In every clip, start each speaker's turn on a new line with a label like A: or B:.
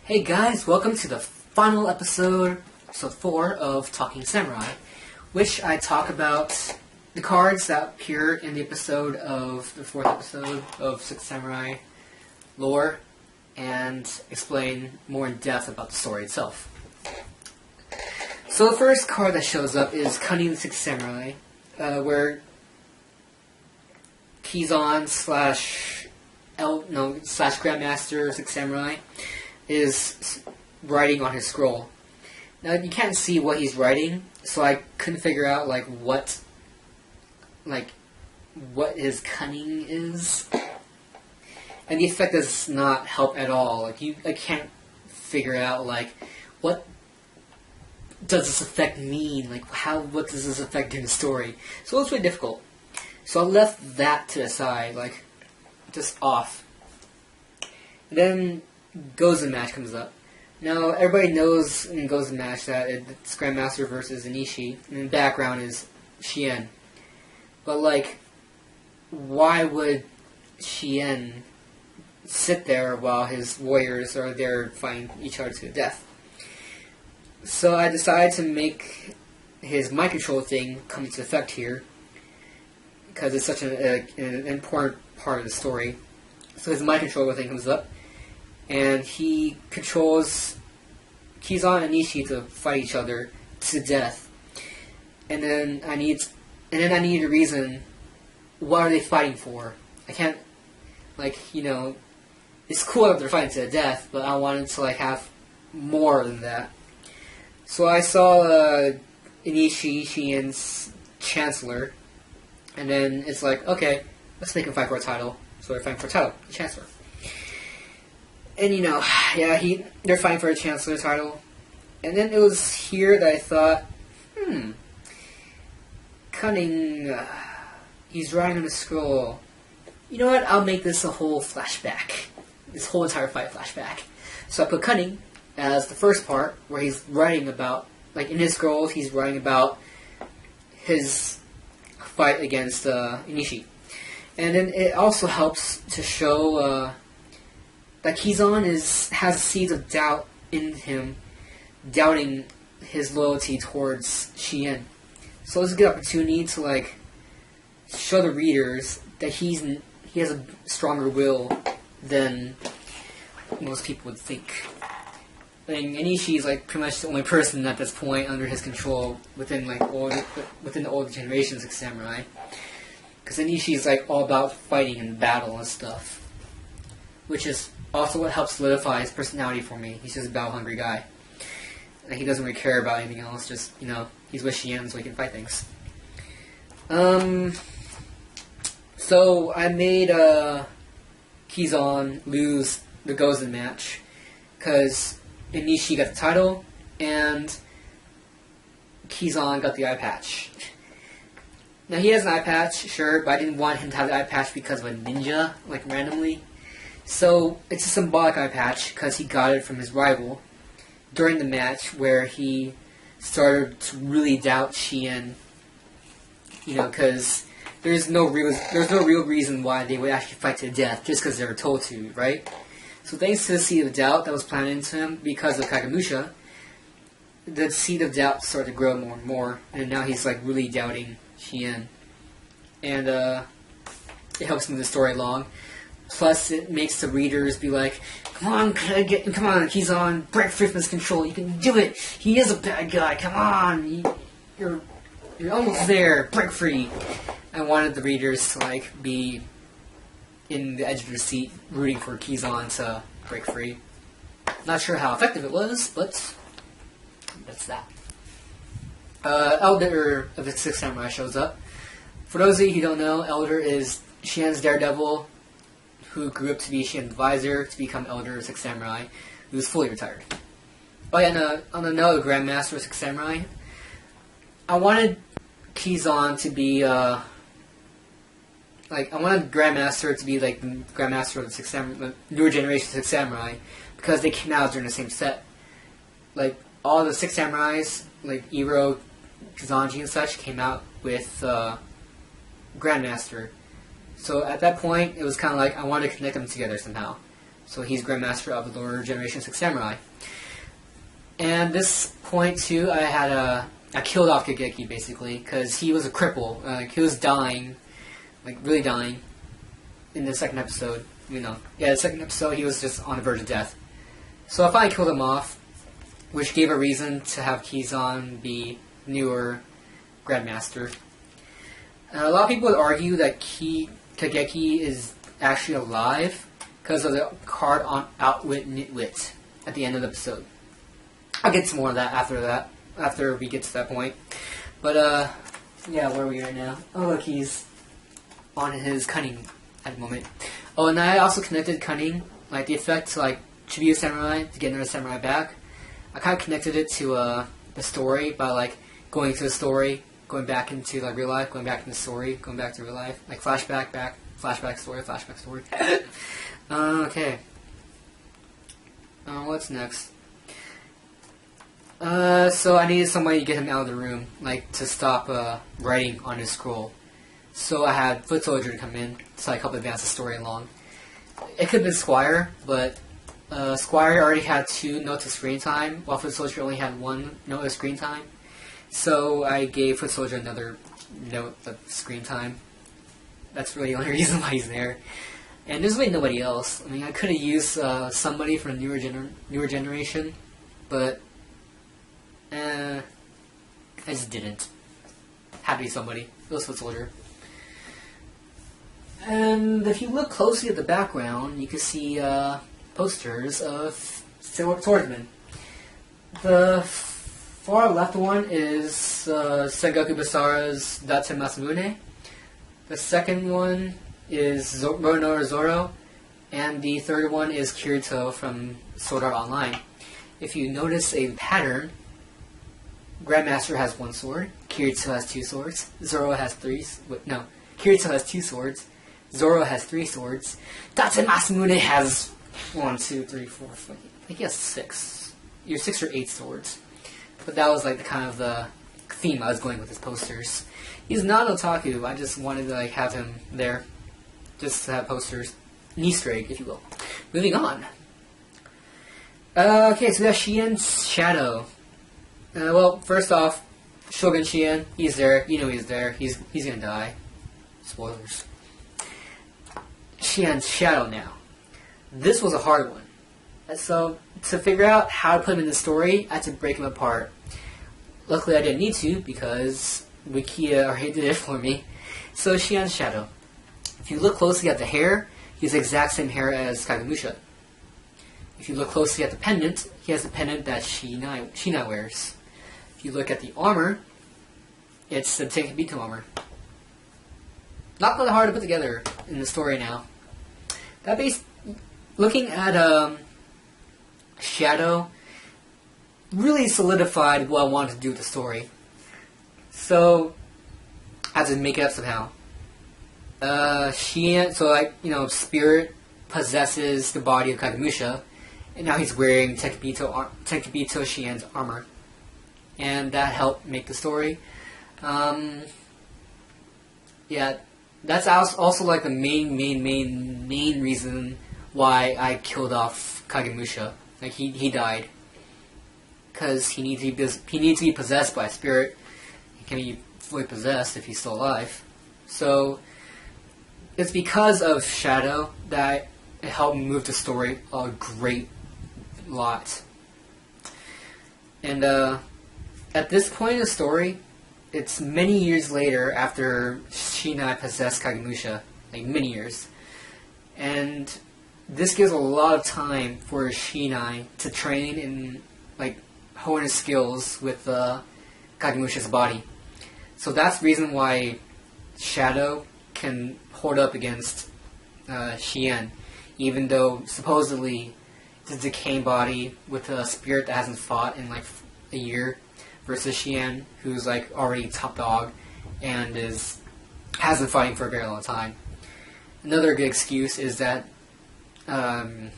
A: Hey guys, welcome to the final episode 4 of Talking Samurai, which I talk about the cards that appear in the episode of the 4th episode of Six Samurai lore, and explain more in depth about the story itself. So the first card that shows up is Cunning the Sixth Samurai, where Kizan slash Grandmaster Six Samurai is writing on his scroll. Now you can't see what he's writing, so I couldn't figure out what his cunning is, and the effect does not help at all. I can't figure out what does this effect mean? What does this effect do in the story? So it's really difficult. So I left that to the side, just off. And then Gozen match comes up. Now, everybody knows in Gozen match that it's Grandmaster versus Inishi, and in the background is Shien. But, why would Shien sit there while his warriors are there fighting each other to the death? So I decided to make his mind control thing come into effect here, because it's such an important part of the story. So his mind control thing comes up, and he controls Kizan and Nishi to fight each other to death. And then I need a reason. What are they fighting for? I can't, it's cool that they're fighting to the death, but I wanted to have more than that. So I saw Inishi, Shien's Chancellor, and then it's okay, let's make him fight for a title. So they're fighting for a title, the Chancellor. And they're fighting for a Chancellor title. And then it was here that I thought, Cunning, he's writing on a scroll. You know what, I'll make this a whole flashback. This whole entire fight flashback. So I put Cunning as the first part, where he's writing about, in his scrolls, he's writing about his fight against Inishi. And then it also helps to show that Kizan has seeds of doubt in him, doubting his loyalty towards Shien. So it's a good opportunity to show the readers that he has a stronger will than most people would think. Inishi is pretty much the only person at this point under his control within the older generations of samurai. Because Inishi is all about fighting and battle and stuff, which is also what helps solidify his personality for me. He's just a battle-hungry guy. He doesn't really care about anything else, just, he's with Shien so he can fight things. So I made Kizan lose the Gozen match, because Inishi got the title, and Kizan got the eye patch. Now, he has an eye patch, sure, but I didn't want him to have the eye patch because of a ninja, randomly. So, it's a symbolic eye patch, because he got it from his rival during the match, where he started to really doubt Shien, because there's no real reason why they would actually fight to the death, just because they were told to, right? So thanks to the seed of doubt that was planted into him because of Kagemusha, the seed of doubt started to grow more and more, and now he's really doubting Shien. And it helps move the story along. Plus, it makes the readers be come on, Kizan, break free from his control. You can do it. He is a bad guy. Come on, you're almost there. Break free. I wanted the readers to be in the edge of their seat, rooting for Kizan to break free. Not sure how effective it was, but that's that. Elder of the Sixth Samurai shows up. For those of you who don't know, Elder is Shien's daredevil, who grew up to be Shien's advisor to become Elder of Six Samurai, who's fully retired. Oh yeah, on the note of Grandmaster of Six Samurai, I wanted Kizan to be, I wanted Grandmaster to be the Grandmaster of the Six Samurai, the newer generation of Six Samurai, because they came out during the same set. All the Six Samurais, Iro, Kazanji and such, came out with Grandmaster. So at that point, it was kind of I wanted to connect them together somehow. So he's Grandmaster of the lower Generation 6 Samurai. And this point too, I killed off Kageki basically, because he was a cripple. He was dying, like really dying, in the second episode. The second episode he was just on the verge of death. So I finally killed him off, which gave a reason to have Kizan be newer Grandmaster. A lot of people would argue that Kageki is actually alive because of the card on Outwit Nitwit at the end of the episode. I'll get some more of that after we get to that point. But, yeah, where are we right now? Oh, look, he's on his Cunning at the moment. Oh, and I also connected Cunning, like the effect to, like, Chibiusa Samurai, to get another samurai back. I kind of connected it to, the story by, like, going to the story, going back into, like, real life, going back into the story, going back to real life. Like, flashback, story. Okay. What's next? So I needed somebody to get him out of the room, like, to stop, writing on his scroll. So I had Foot Soldier to come in, so I could help advance the story along. It could have been Squire, but, Squire already had 2 notes of screen time, while Foot Soldier only had 1 note of screen time. So I gave Foot Soldier another note of screen time. That's really the only reason why he's there. And there's really nobody else. I mean, I could have used, somebody from newer generation, but I just didn't. Had to be somebody. It was Foot Soldier. And if you look closely at the background, you can see posters of swordsmen. The far left one is Sengoku Basara's Datsun Masamune. The second one is Roronoa Zoro. And the third one is Kirito from Sword Art Online. If you notice a pattern, Grandmaster has 1 sword, Kirito has 2 swords, Kirito has 2 swords, Zoro has 3 swords, Datsun Masamune has 1, 2, 3, 4, 5, I think he has 6. Either 6 or 8 swords. But that was like the kind of the theme I was going with his posters. He's not an otaku, I just wanted to like have him there, just to have posters. An Easter egg, if you will. Moving on. Okay, so we have Shien's Shadow. Well, first off, Shogun Shien, he's there. You know he's there. He's gonna die. Spoilers. Shien's Shadow now. This was a hard one. So, to figure out how to put him in the story, I had to break him apart. Luckily, I didn't need to, because Wikia already did it for me. So, Shien's Shadow. If you look closely at the hair, he has the exact same hair as Kagemusha. If you look closely at the pendant, he has the pendant that Shinai wears. If you look at the armor, it's the Tenkabito armor. Not really hard to put together in the story now. Looking at Shadow really solidified what I wanted to do with the story. So I had to make it up somehow. Spirit possesses the body of Kagemusha, and now he's wearing Tenkabito Shien's armor. And that helped make the story. Yeah, that's also like the main reason why I killed off Kagemusha. Like he died because he needs to be possessed by a spirit. He can be fully possessed if he's still alive. So it's because of Shadow that it helped move the story a great lot. And at this point in the story, it's many years later after Shinai possessed Kagemusha, like many years. And this gives a lot of time for Shinai to train and like hone his skills with Kagemusha's body. So that's the reason why Shadow can hold up against Shien, even though supposedly it's a decaying body with a spirit that hasn't fought in like a year, versus Shien, who's like already top dog and has been fighting for a very long time. Another good excuse is that Shien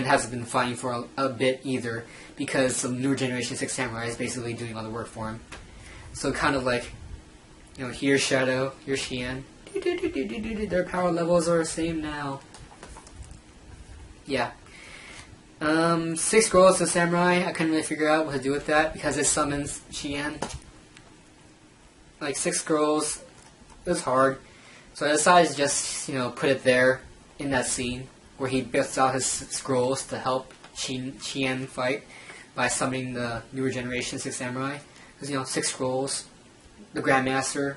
A: hasn't been fighting for a bit either, because the newer Generation 6 Samurai is basically doing all the work for him. So kind of like, here's Shadow, here's Shien. Their power levels are the same now. Yeah. Six Scrolls to Samurai, I couldn't really figure out what to do with that because it summons Shien. Like, Six Scrolls, it was hard. So I decided to just, put it there in that scene where he busts out his scrolls to help Shien fight by summoning the newer generation Six Samurai. Because, Six Scrolls, the Grandmaster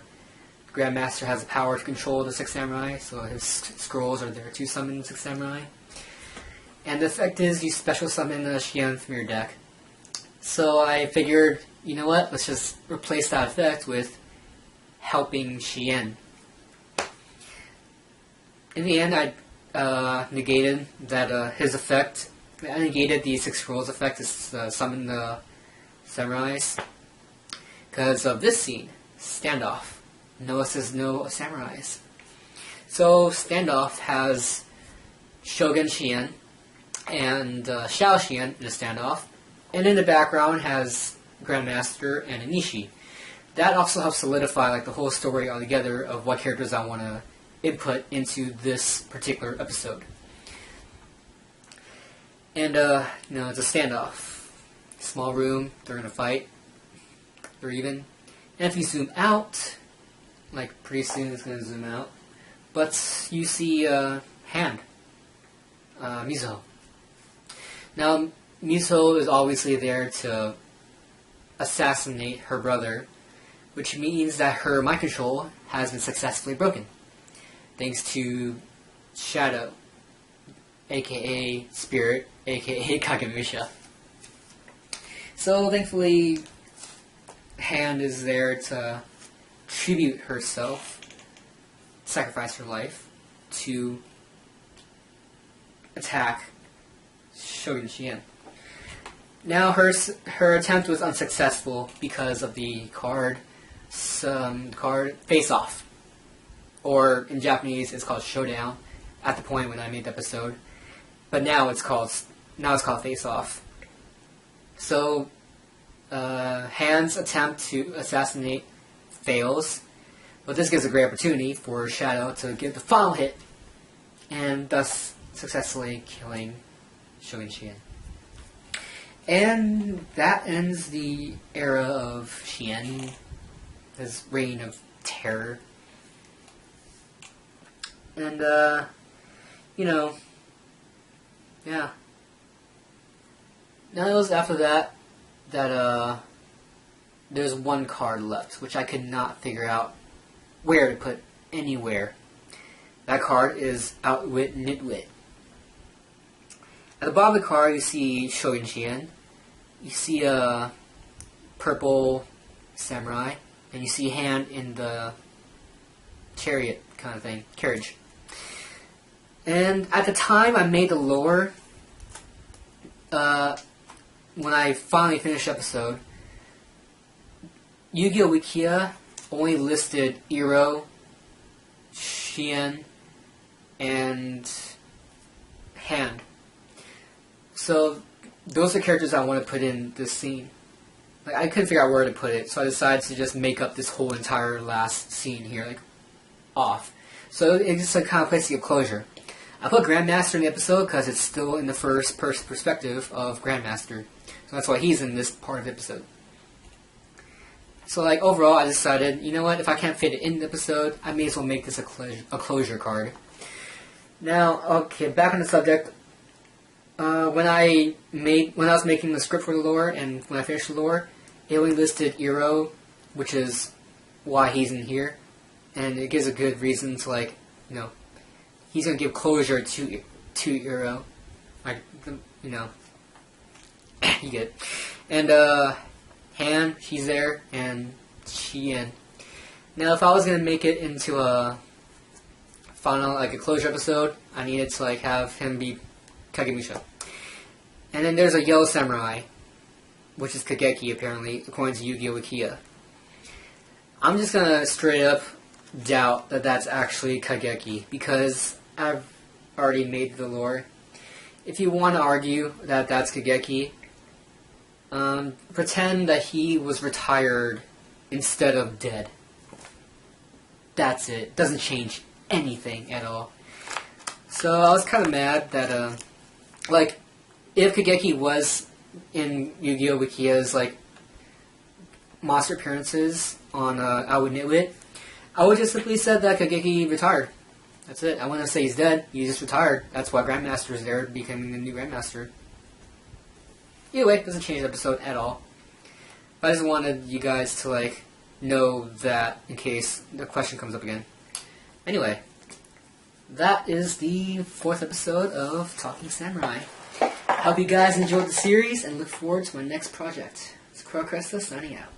A: has the power to control the Six Samurai, so his scrolls are there to summon the Six Samurai. And the effect is you special summon the Shien from your deck. So I figured, you know what, let's just replace that effect with helping Shien. In the end, I negated that his effect. I negated the Six Scrolls effect to summon the samurais because of this scene, Standoff. Noah says no samurais. So Standoff has Shogun Shien and Xiao Xian in a standoff, and in the background has Grandmaster and Anishi. That also helps solidify the whole story altogether of what characters I want to input into this particular episode. And it's a standoff. Small room, they're in a fight, they're even. And if you zoom out, pretty soon it's going to zoom out, but you see Hand, Mizuho. Now, Mizuho is obviously there to assassinate her brother, which means that her mind control has been successfully broken, thanks to Shadow, aka Spirit, aka Kagemusha. So, thankfully, Hand is there to tribute herself, sacrifice her life, to attack Shogun Shien. Now her attempt was unsuccessful because of the card Face Off, or in Japanese it's called Showdown. At the point when I made the episode, but now it's called Face Off. So Hand's attempt to assassinate fails, but this gives a great opportunity for Shadow to give the final hit, and thus successfully killing Shogun Shien. And that ends the era of Shien, his reign of terror. And, yeah. Now it was after that there's one card left, which I could not figure out where to put anywhere. That card is Outwit Nitwit. At the bottom of the card, you see Shogun Shien. You see a purple samurai, and you see Hand in the chariot kind of thing, carriage. And at the time I made the lore, when I finally finished the episode, Yu-Gi-Oh! Wikia only listed Iro, Shien, and Hand. So those are characters I want to put in this scene. I couldn't figure out where to put it, so I decided to just make up this whole entire last scene here, off. So it's just kind of place to get closure. I put Grandmaster in the episode because it's still in the first person perspective of Grandmaster. So that's why he's in this part of the episode. So overall I decided, you know what, if I can't fit it in the episode, I may as well make this a closure card. Now, okay, back on the subject. When I was making the script for the lore, and when I finished the lore, it only listed Iro, which is why he's in here, and it gives a good reason to he's gonna give closure to Iro, you get it. And Han, she's there, and Shien. Now, if I was gonna make it into a final, a closure episode, I needed to have him be Kagemusha. And then there's a yellow samurai, which is Kageki, apparently, according to Yu-Gi-Oh! Wikia. I'm just gonna straight up doubt that that's actually Kageki, because I've already made the lore. If you want to argue that that's Kageki, pretend that he was retired instead of dead. That's it. Doesn't change anything at all. So I was kind of mad that like, if Kageki was in Yu-Gi-Oh! Wikia's, like, monster appearances on Outwit Nitwit, I would just simply said that Kageki retired. That's it. I wouldn't say he's dead. He just retired. That's why Grandmaster is there, becoming the new Grandmaster. Either way, it doesn't change the episode at all. But I just wanted you guys to, like, know that in case the question comes up again. Anyway, that is the 4th episode of Talking Samurai. Hope you guys enjoyed the series and look forward to my next project. It's Crow Cresta signing out.